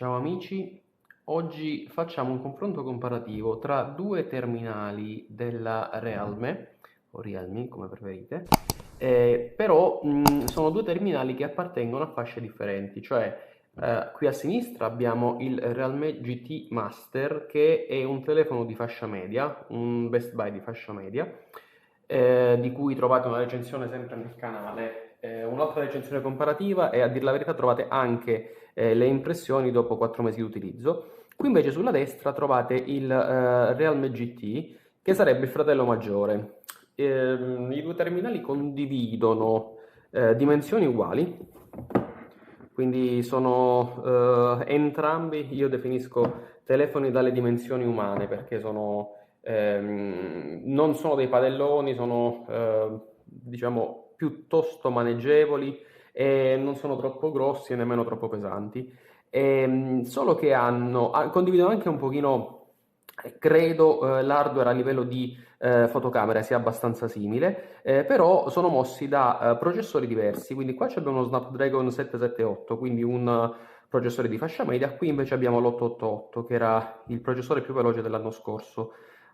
Ciao amici, oggi facciamo un confronto comparativo tra due terminali della Realme, o Realme come preferite, però sono due terminali che appartengono a fasce differenti, cioè qui a sinistra abbiamo il Realme GT Master che è un telefono di fascia media, un Best Buy di fascia media, di cui trovate una recensione sempre nel canale. Un'altra recensione comparativa e a dir la verità trovate anche le impressioni dopo 4 mesi di utilizzo. Qui invece sulla destra trovate il Realme GT che sarebbe il fratello maggiore. I due terminali condividono dimensioni uguali, quindi sono entrambi, io definisco telefoni dalle dimensioni umane perché non sono dei padelloni, sono diciamo piuttosto maneggevoli e non sono troppo grossi e nemmeno troppo pesanti. Solo che condividono anche un pochino, credo, l'hardware a livello di fotocamera sia abbastanza simile, però sono mossi da processori diversi. Quindi qua abbiamo uno Snapdragon 778, quindi un processore di fascia media, qui invece abbiamo l'888 che era il processore più veloce dell'anno scorso.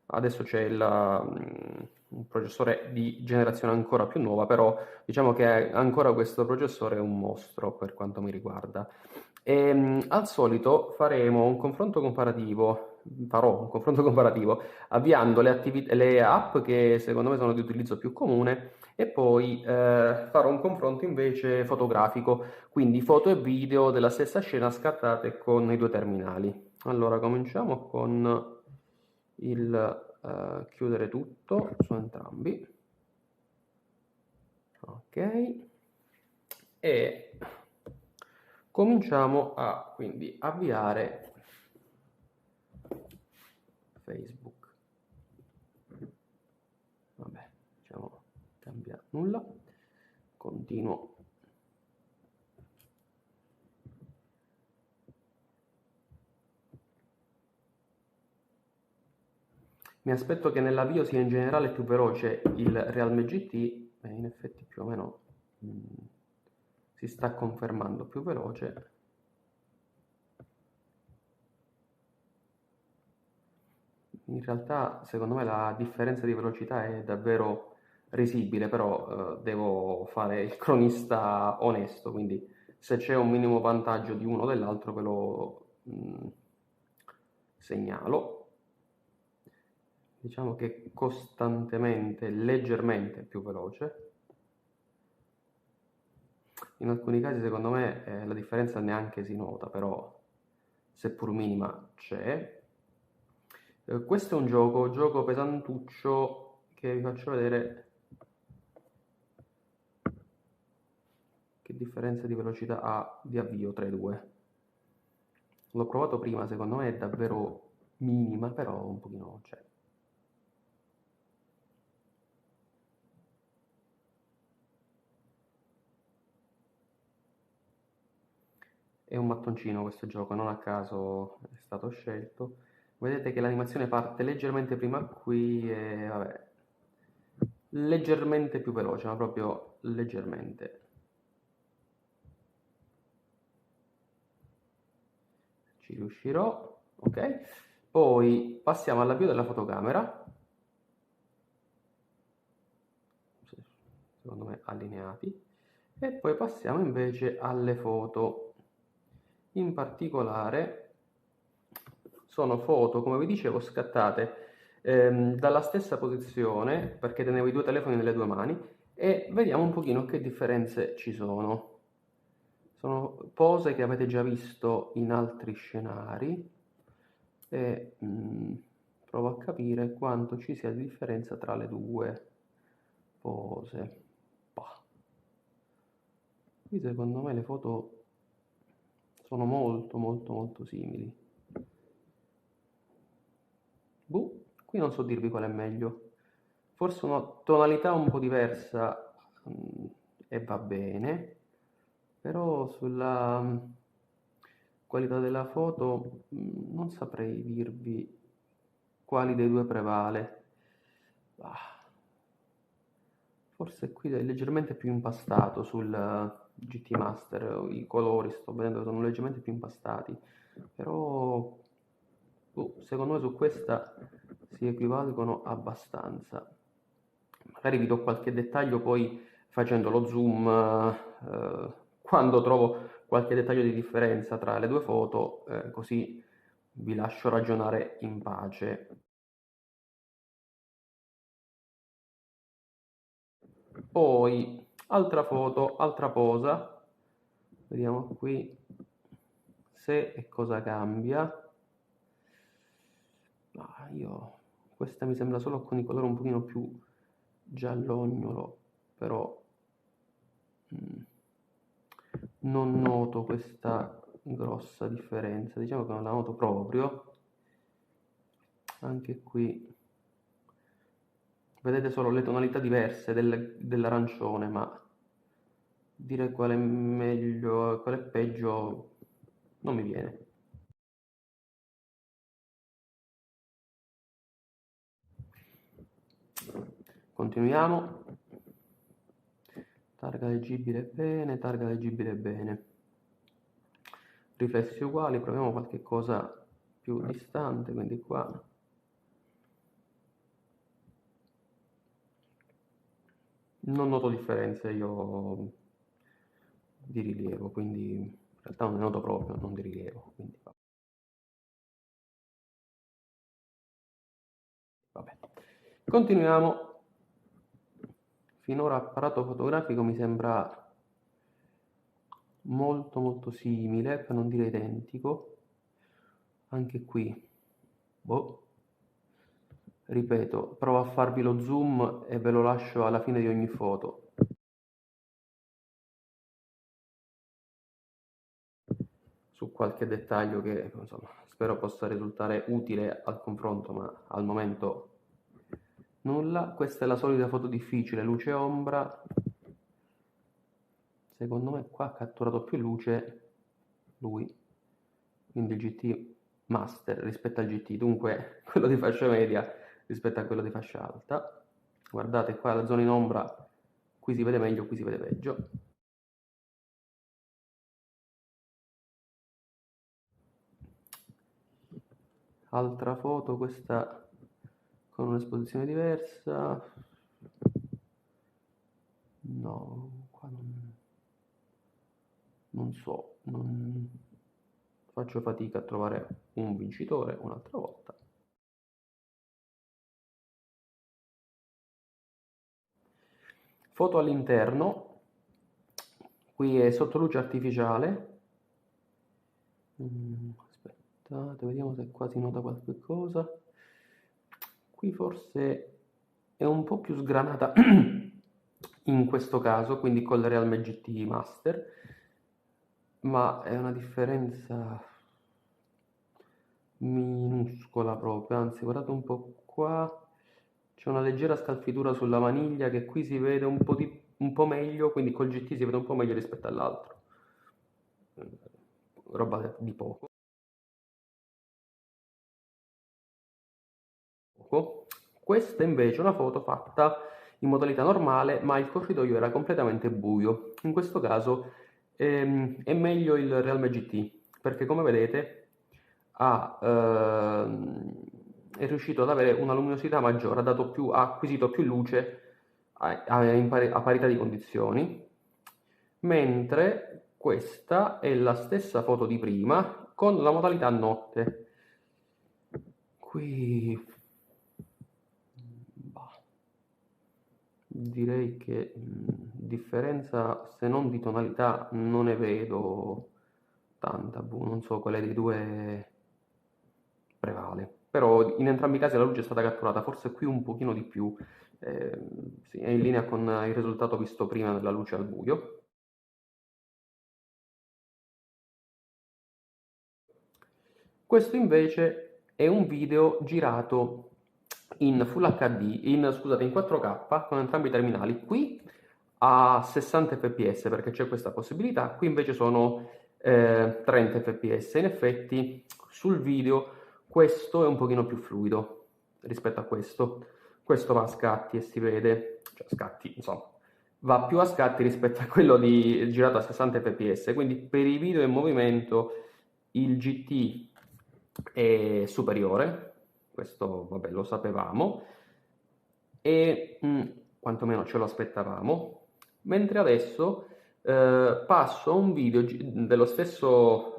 Adesso c'è un processore di generazione ancora più nuova, però diciamo che ancora questo processore è un mostro per quanto mi riguarda. Al solito farò un confronto comparativo avviando le app che secondo me sono di utilizzo più comune e poi farò un confronto invece fotografico, quindi foto e video della stessa scena scattate con i due terminali. Allora, cominciamo con il chiudere tutto su entrambi. Ok. E cominciamo a quindi avviare Facebook. Vabbè, diciamo cambia nulla. Continuo. Mi aspetto che nell'avvio sia in generale più veloce il Realme GT e in effetti più o meno si sta confermando più veloce. In realtà secondo me la differenza di velocità è davvero risibile, però devo fare il cronista onesto, quindi se c'è un minimo vantaggio di uno o dell'altro ve lo segnalo. Diciamo che costantemente, leggermente più veloce. In alcuni casi secondo me la differenza neanche si nota, però seppur minima c'è. Questo è un gioco pesantuccio che vi faccio vedere che differenza di velocità ha di avvio tra i due. L'ho provato prima, secondo me è davvero minima, però un pochino c'è. È un mattoncino questo gioco, non a caso è stato scelto. Vedete che l'animazione parte leggermente prima qui e vabbè, leggermente più veloce, ma proprio leggermente. Ci riuscirò, ok? Poi passiamo all'avvio della fotocamera. Secondo me allineati. E poi passiamo invece alle foto. In particolare sono foto, come vi dicevo, scattate dalla stessa posizione, perché tenevo i due telefoni nelle due mani, e vediamo un pochino che differenze ci sono. Sono pose che avete già visto in altri scenari e provo a capire quanto ci sia di differenza tra le due pose. Bah. Qui secondo me le foto sono molto molto molto simili. Qui non so dirvi qual è meglio. Forse una tonalità un po' diversa e va bene, però sulla qualità della foto non saprei dirvi quali dei due prevale. Forse qui è leggermente più impastato sul GT Master, i colori sto vedendo che sono leggermente più impastati. però secondo me su questa si equivalgono abbastanza. Magari vi do qualche dettaglio poi facendo lo zoom, quando trovo qualche dettaglio di differenza tra le due foto, così vi lascio ragionare in pace. Poi, altra foto, altra posa, vediamo qui se e cosa cambia. Questa mi sembra solo con i colori un pochino più giallognolo, però non noto questa grossa differenza, diciamo che non la noto proprio. Anche qui vedete solo le tonalità diverse dell'arancione, ma dire qual è meglio e qual è peggio non mi viene. Continuiamo. Targa leggibile bene, targa leggibile bene. Riflessi uguali, proviamo qualche cosa più distante, quindi qua. Non noto differenze io di rilievo, quindi in realtà non ne noto proprio, non di rilievo. Quindi vabbè. Continuiamo. Finora apparato fotografico mi sembra molto simile, per non dire identico. Anche qui, ripeto, provo a farvi lo zoom e ve lo lascio alla fine di ogni foto. Su qualche dettaglio che insomma, spero possa risultare utile al confronto, ma al momento nulla. Questa è la solita foto difficile, luce e ombra. Secondo me qua ha catturato più luce lui, quindi il GT Master rispetto al GT, dunque quello di fascia media rispetto a quello di fascia alta. Guardate qua la zona in ombra, qui si vede meglio, qui si vede peggio. Altra foto, questa con un'esposizione diversa. No, qua non so, faccio fatica a trovare un vincitore un'altra volta. Foto all'interno, qui è sotto luce artificiale. Aspettate, vediamo se qua si nota qualche cosa. Qui forse è un po' più sgranata in questo caso, quindi con il Realme GT Master, ma è una differenza minuscola proprio, anzi guardate un po' qua, c'è una leggera scalfitura sulla maniglia che qui si vede un po' meglio, quindi col GT si vede un po' meglio rispetto all'altro. Roba di poco. Questa invece è una foto fatta in modalità normale, ma il corridoio era completamente buio. In questo caso è meglio il Realme GT, perché come vedete è riuscito ad avere una luminosità maggiore, ha acquisito più luce a parità di condizioni, mentre questa è la stessa foto di prima con la modalità notte. Qui direi che differenza, se non di tonalità, non ne vedo tanta, non so quale dei due prevale. Però in entrambi i casi la luce è stata catturata, forse qui un pochino di più, sì, è in linea con il risultato visto prima della luce al buio. Questo invece è un video girato in Full HD, scusate, in 4K con entrambi i terminali. Qui a 60 fps perché c'è questa possibilità, qui invece sono 30 fps. In effetti sul video questo è un pochino più fluido rispetto a questo. Questo va a scatti e si vede, cioè scatti, insomma, va più a scatti rispetto a quello girato a 60 fps, quindi per i video in movimento il GT è superiore, questo vabbè lo sapevamo, e quantomeno ce lo aspettavamo, mentre adesso passo a un video dello stesso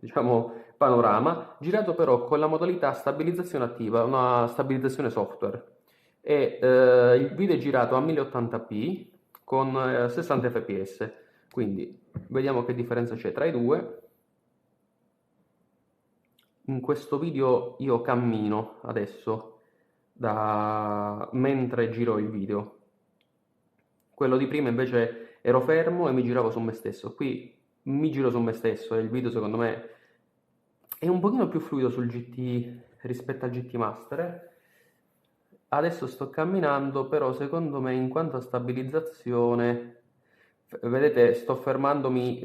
diciamo, panorama, girato però con la modalità stabilizzazione attiva, una stabilizzazione software. E il video è girato a 1080p con 60 fps, quindi vediamo che differenza c'è tra i due. In questo video io cammino adesso mentre giro il video. Quello di prima invece ero fermo e mi giravo su me stesso. Qui mi giro su me stesso e il video secondo me è un pochino più fluido sul GT rispetto al GT Master. Adesso sto camminando, però secondo me in quanto a stabilizzazione, vedete, sto fermandomi,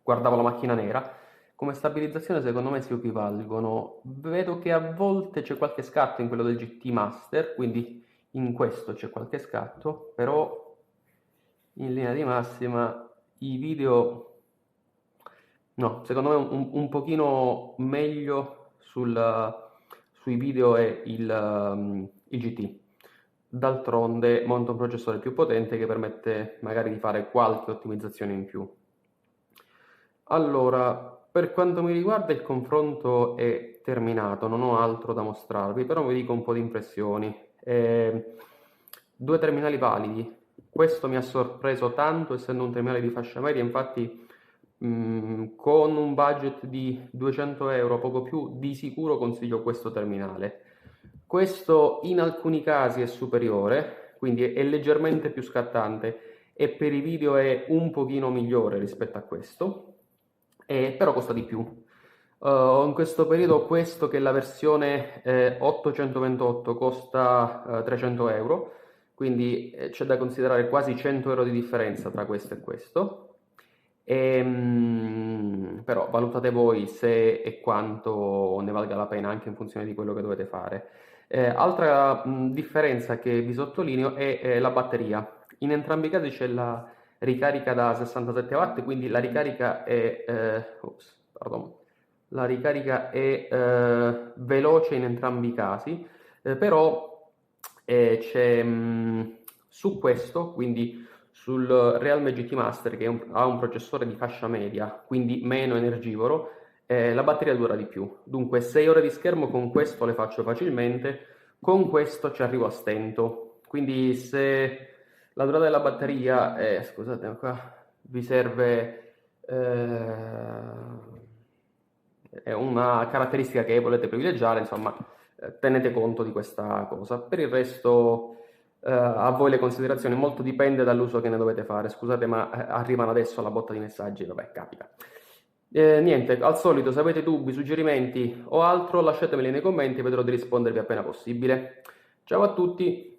guardavo la macchina nera, come stabilizzazione secondo me si equivalgono. Vedo che a volte c'è qualche scatto in quello del GT Master, quindi in questo c'è qualche scatto, però in linea di massima i video, no, secondo me un pochino meglio sui video è il GT. D'altronde monta un processore più potente che permette magari di fare qualche ottimizzazione in più. Allora, per quanto mi riguarda il confronto è terminato, non ho altro da mostrarvi, però vi dico un po' di impressioni. Due terminali validi, questo mi ha sorpreso tanto essendo un terminale di fascia media, infatti con un budget di 200 euro, poco più, di sicuro consiglio questo terminale. Questo in alcuni casi è superiore, quindi è leggermente più scattante e per i video è un pochino migliore rispetto a questo, però costa di più. In questo periodo questo, che è la versione 828, costa 300 euro, quindi c'è da considerare quasi 100 euro di differenza tra questo e questo. Però valutate voi se e quanto ne valga la pena anche in funzione di quello che dovete fare. Altra differenza che vi sottolineo è la batteria. In entrambi i casi c'è la ricarica da 67 watt, quindi la ricarica è veloce in entrambi i casi, però c'è su questo, quindi sul Realme GT Master, che ha un processore di fascia media, quindi meno energivoro, la batteria dura di più. Dunque 6 ore di schermo con questo le faccio facilmente, con questo ci arrivo a stento. Quindi se la durata della batteria scusate, qua vi serve, è una caratteristica che volete privilegiare, insomma, tenete conto di questa cosa. Per il resto a voi le considerazioni, molto dipende dall'uso che ne dovete fare. Scusate, ma arrivano adesso la botta di messaggi, vabbè, capita. Niente, al solito, se avete dubbi, suggerimenti o altro, lasciatemeli nei commenti, vedrò di rispondervi appena possibile. Ciao a tutti!